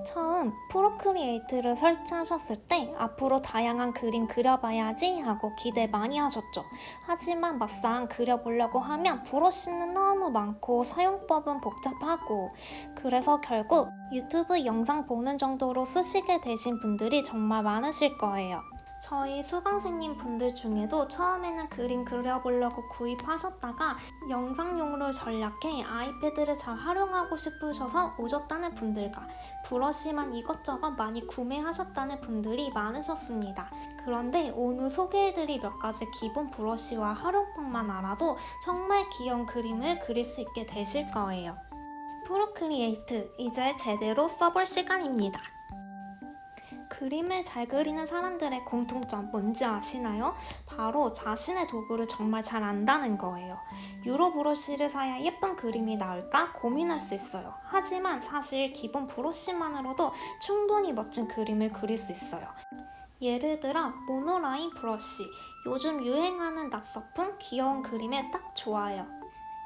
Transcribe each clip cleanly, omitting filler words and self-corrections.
처음 프로크리에이트를 설치하셨을 때 앞으로 다양한 그림 그려봐야지 하고 기대 많이 하셨죠. 하지만 막상 그려보려고 하면 브러쉬는 너무 많고 사용법은 복잡하고, 그래서 결국 유튜브 영상 보는 정도로 쓰시게 되신 분들이 정말 많으실 거예요. 저희 수강생님 분들 중에도 처음에는 그림 그려보려고 구입하셨다가 영상용으로 전략해 아이패드를 잘 활용하고 싶으셔서 오셨다는 분들과 브러쉬만 이것저것 많이 구매하셨다는 분들이 많으셨습니다. 그런데 오늘 소개해드릴 몇 가지 기본 브러쉬와 활용법만 알아도 정말 귀여운 그림을 그릴 수 있게 되실 거예요. 프로크리에이트, 이제 제대로 써볼 시간입니다. 그림을 잘 그리는 사람들의 공통점 뭔지 아시나요? 바로 자신의 도구를 정말 잘 안다는 거예요. 유로 브러쉬를 사야 예쁜 그림이 나올까 고민할 수 있어요. 하지만 사실 기본 브러쉬만으로도 충분히 멋진 그림을 그릴 수 있어요. 예를 들어 모노라인 브러쉬, 요즘 유행하는 낙서품 귀여운 그림에 딱 좋아요.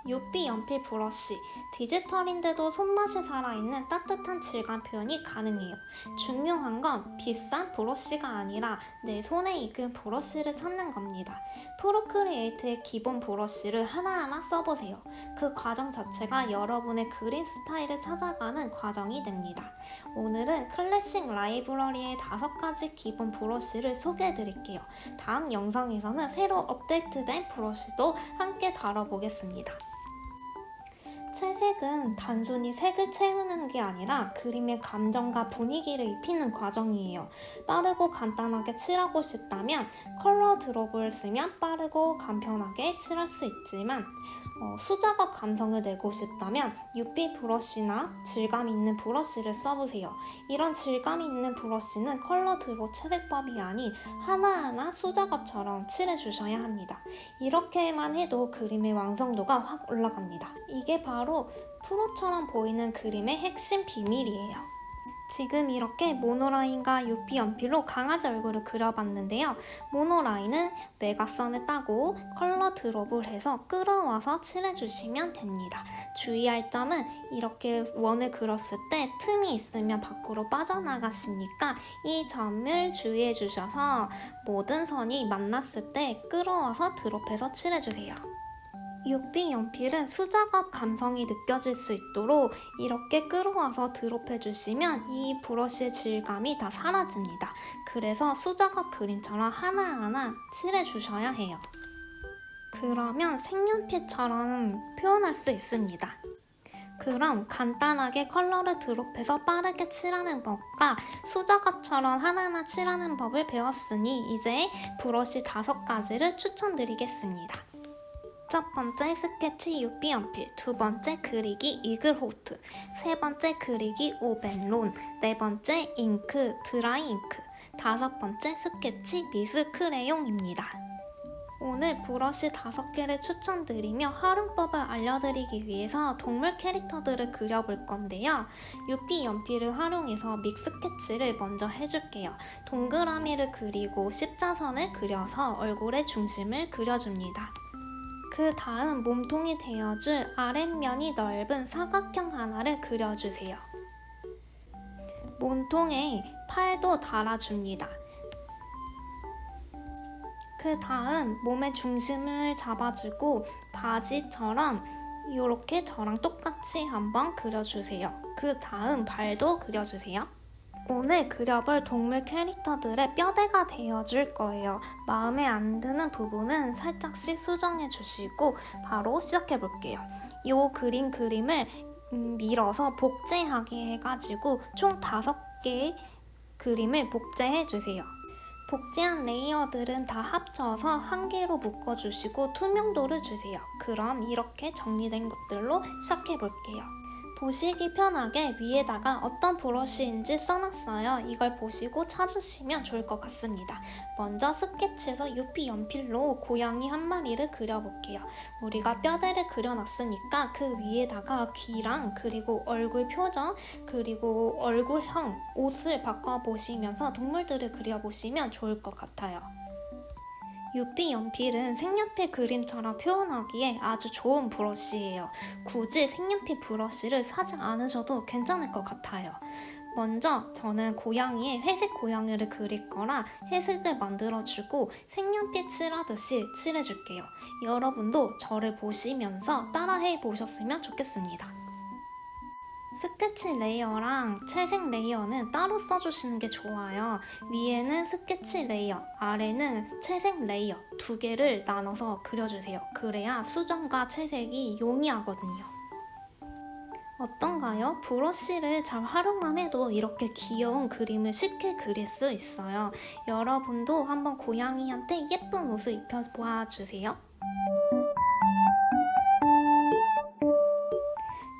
UV 연필 브러쉬, 디지털인데도 손맛이 살아있는 따뜻한 질감 표현이 가능해요. 중요한 건 비싼 브러쉬가 아니라 내 손에 익은 브러쉬를 찾는 겁니다. 프로크리에이트의 기본 브러쉬를 하나하나 써보세요. 그 과정 자체가 여러분의 그림 스타일을 찾아가는 과정이 됩니다. 오늘은 클래식 라이브러리의 5가지 기본 브러쉬를 소개해드릴게요. 다음 영상에서는 새로 업데이트된 브러쉬도 함께 다뤄보겠습니다. 채색은 단순히 색을 채우는 게 아니라 그림의 감정과 분위기를 입히는 과정이에요. 빠르고 간단하게 칠하고 싶다면 컬러 드롭을 쓰면 빠르고 간편하게 칠할 수 있지만, 수작업 감성을 내고 싶다면 UV 브러쉬나 질감 있는 브러쉬를 써보세요. 이런 질감 있는 브러쉬는 컬러 드롭 채색법이 아닌 하나하나 수작업처럼 칠해주셔야 합니다. 이렇게만 해도 그림의 완성도가 확 올라갑니다. 이게 바로 프로처럼 보이는 그림의 핵심 비밀이에요. 지금 이렇게 모노라인과 UV 연필로 강아지 얼굴을 그려봤는데요. 모노라인은 외곽선을 따고 컬러 드롭을 해서 끌어와서 칠해주시면 됩니다. 주의할 점은 이렇게 원을 그렸을 때 틈이 있으면 밖으로 빠져나갔으니까 이 점을 주의해 주셔서 모든 선이 만났을 때 끌어와서 드롭해서 칠해주세요. UV 연필은 수작업 감성이 느껴질 수 있도록 이렇게 끌어와서 드롭해주시면 이 브러쉬의 질감이 다 사라집니다. 그래서 수작업 그림처럼 하나하나 칠해주셔야 해요. 그러면 색연필처럼 표현할 수 있습니다. 그럼 간단하게 컬러를 드롭해서 빠르게 칠하는 법과 수작업처럼 하나하나 칠하는 법을 배웠으니 이제 브러쉬 5가지를 추천드리겠습니다. 첫 번째 스케치 UV 연필, 두 번째 그리기 이글호트, 세 번째 그리기 오벤론, 네 번째 잉크 드라이 잉크, 5번째 스케치 미술 크레용입니다. 오늘 브러쉬 5개를 추천드리며 활용법을 알려드리기 위해서 동물 캐릭터들을 그려볼 건데요. UV 연필을 활용해서 믹스 스케치를 먼저 해줄게요. 동그라미를 그리고 십자선을 그려서 얼굴의 중심을 그려줍니다. 그 다음 몸통이 되어줄 아랫면이 넓은 사각형 하나를 그려주세요. 몸통에 팔도 달아줍니다. 그 다음 몸의 중심을 잡아주고 바지처럼 이렇게 저랑 똑같이 한번 그려주세요. 그 다음 발도 그려주세요. 오늘 그려볼 동물 캐릭터들의 뼈대가 되어줄 거예요. 마음에 안 드는 부분은 살짝씩 수정해 주시고 바로 시작해 볼게요. 이 그림을 밀어서 복제하게 해가지고 총 5개의 그림을 복제해 주세요. 복제한 레이어들은 다 합쳐서 한 개로 묶어주시고 투명도를 주세요. 그럼 이렇게 정리된 것들로 시작해 볼게요. 보시기 편하게 위에다가 어떤 브러쉬인지 써놨어요. 이걸 보시고 찾으시면 좋을 것 같습니다. 먼저 스케치에서 UV 연필로 고양이 한 마리를 그려볼게요. 우리가 뼈대를 그려놨으니까 그 위에다가 귀랑 그리고 얼굴 표정 그리고 얼굴형 옷을 바꿔보시면서 동물들을 그려보시면 좋을 것 같아요. UV 연필은 색연필 그림처럼 표현하기에 아주 좋은 브러쉬예요. 굳이 색연필 브러쉬를 사지 않으셔도 괜찮을 것 같아요. 먼저 저는 고양이의 회색 고양이를 그릴 거라 회색을 만들어주고 색연필 칠하듯이 칠해줄게요. 여러분도 저를 보시면서 따라해 보셨으면 좋겠습니다. 스케치 레이어랑 채색 레이어는 따로 써주시는 게 좋아요. 위에는 스케치 레이어, 아래는 채색 레이어 두 개를 나눠서 그려주세요. 그래야 수정과 채색이 용이하거든요. 어떤가요? 브러쉬를 잘 활용만 해도 이렇게 귀여운 그림을 쉽게 그릴 수 있어요. 여러분도 한번 고양이한테 예쁜 옷을 입혀 보아주세요.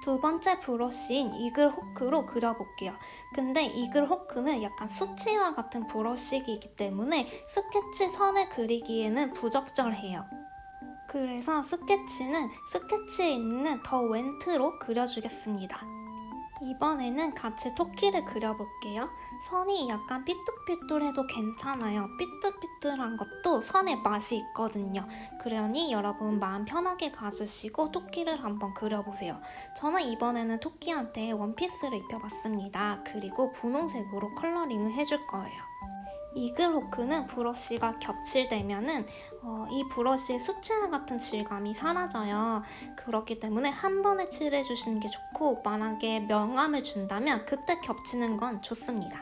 두 번째 브러쉬인 이글 호크로 그려볼게요. 근데 이글 호크는 약간 수치화 같은 브러쉬이기 때문에 스케치 선을 그리기에는 부적절해요. 그래서 스케치는 스케치에 있는 더 웬트로 그려주겠습니다. 이번에는 같이 토끼를 그려볼게요. 선이 약간 삐뚤삐뚤해도 괜찮아요. 삐뚤삐뚤한 것도 선의 맛이 있거든요. 그러니 여러분 마음 편하게 가지시고 토끼를 한번 그려보세요. 저는 이번에는 토끼한테 원피스를 입혀봤습니다. 그리고 분홍색으로 컬러링을 해줄 거예요. 이글 호크는 브러쉬가 겹칠되면은 이 브러쉬의 수채화 같은 질감이 사라져요. 그렇기 때문에 한 번에 칠해주시는 게 좋고, 만약에 명암을 준다면 그때 겹치는 건 좋습니다.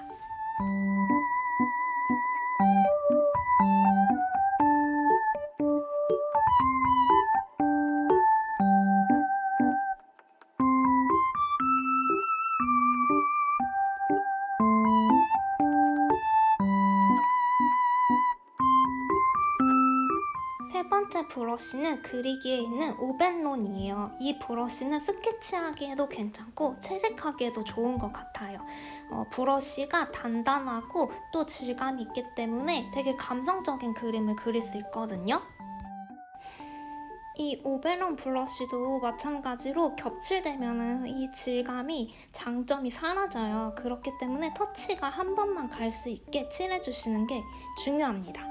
세 번째 브러쉬는 그리기에 있는 오벤론이에요. 이 브러쉬는 스케치하기에도 괜찮고 채색하기에도 좋은 것 같아요. 브러쉬가 단단하고 또 질감이 있기 때문에 되게 감성적인 그림을 그릴 수 있거든요. 이 오벨론 블러쉬도 마찬가지로 겹칠되면 이 질감이 장점이 사라져요. 그렇기 때문에 터치가 한 번만 갈 수 있게 칠해주시는 게 중요합니다.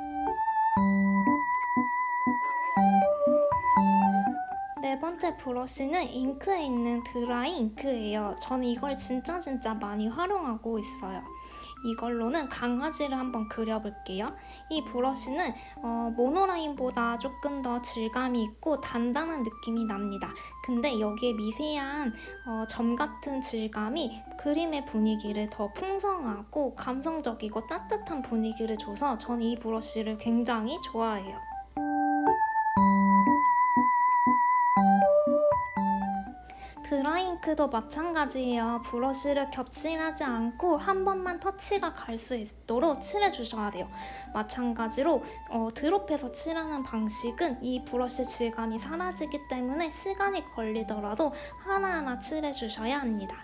네 번째 브러쉬는 잉크에 있는 드라이 잉크예요. 저는 이걸 진짜 많이 활용하고 있어요. 이걸로는 강아지를 한번 그려볼게요. 이 브러쉬는 모노라인보다 조금 더 질감이 있고 단단한 느낌이 납니다. 근데 여기에 미세한 점 같은 질감이 그림의 분위기를 더 풍성하고 감성적이고 따뜻한 분위기를 줘서 저는 이 브러쉬를 굉장히 좋아해요. 드라잉크도 마찬가지예요. 브러쉬를 겹칠하지 않고 한 번만 터치가 갈 수 있도록 칠해주셔야 돼요. 마찬가지로 드롭해서 칠하는 방식은 이 브러쉬 질감이 사라지기 때문에 시간이 걸리더라도 하나하나 칠해주셔야 합니다.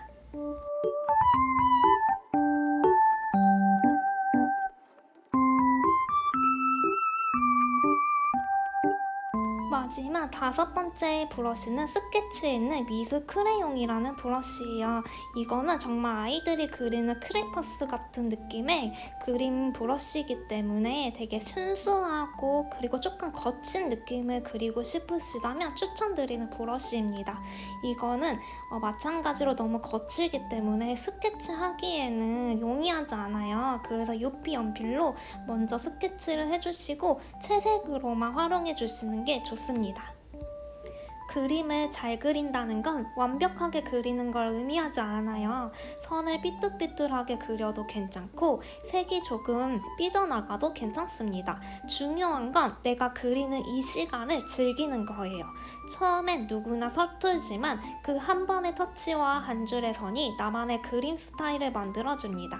마지막 다섯 번째 브러쉬는 스케치에 있는 미스 크레용이라는 브러쉬예요. 이거는 정말 아이들이 그리는 크레파스 같은 느낌의 그림 브러쉬이기 때문에 되게 순수하고 그리고 조금 거친 느낌을 그리고 싶으시다면 추천드리는 브러쉬입니다. 이거는 마찬가지로 너무 거칠기 때문에 스케치 하기에는 용이하지 않아요. 그래서 유피 연필로 먼저 스케치를 해주시고 채색으로만 활용해 주시는 게 좋습니다. 그림을 잘 그린다는 건 완벽하게 그리는 걸 의미하지 않아요. 선을 삐뚤삐뚤하게 그려도 괜찮고 색이 조금 삐져나가도 괜찮습니다. 중요한 건 내가 그리는 이 시간을 즐기는 거예요. 처음엔 누구나 서툴지만 그 한 번의 터치와 한 줄의 선이 나만의 그림 스타일을 만들어줍니다.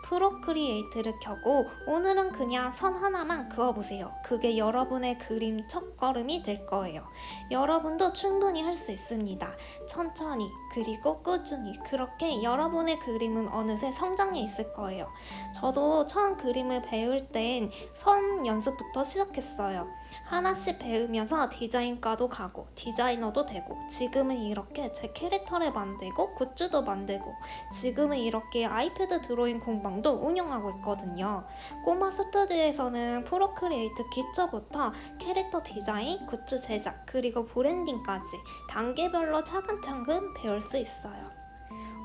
프로크리에이트를 켜고 오늘은 그냥 선 하나만 그어보세요. 그게 여러분의 그림 첫걸음이 될 거예요. 여러분도 충분히 할 수 있습니다. 천천히 그리고 꾸준히 그렇게 여러분의 그림은 어느새 성장해 있을 거예요. 저도 처음 그림을 배울 땐 선 연습부터 시작했어요. 하나씩 배우면서 디자인과도 가고 디자이너도 되고 지금은 이렇게 제 캐릭터를 만들고 굿즈도 만들고 지금은 이렇게 아이패드 드로잉 공방도 운영하고 있거든요. 꼬마 스튜디오에서는 프로크리에이트 기초부터 캐릭터 디자인, 굿즈 제작, 그리고 브랜딩까지 단계별로 차근차근 배울 수 있어요.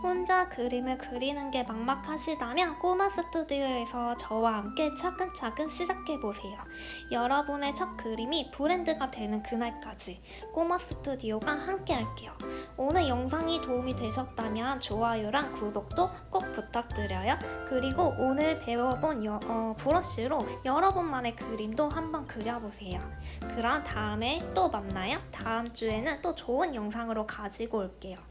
혼자 그림을 그리는 게 막막하시다면 꼬마 스튜디오에서 저와 함께 차근차근 시작해보세요. 여러분의 첫 그림이 브랜드가 되는 그날까지 꼬마 스튜디오가 함께 할게요. 오늘 영상이 도움이 되셨다면 좋아요랑 구독도 꼭 부탁드려요. 그리고 오늘 배워본 브러쉬로 여러분만의 그림도 한번 그려보세요. 그럼 다음에 또 만나요. 다음 주에는 또 좋은 영상으로 가지고 올게요.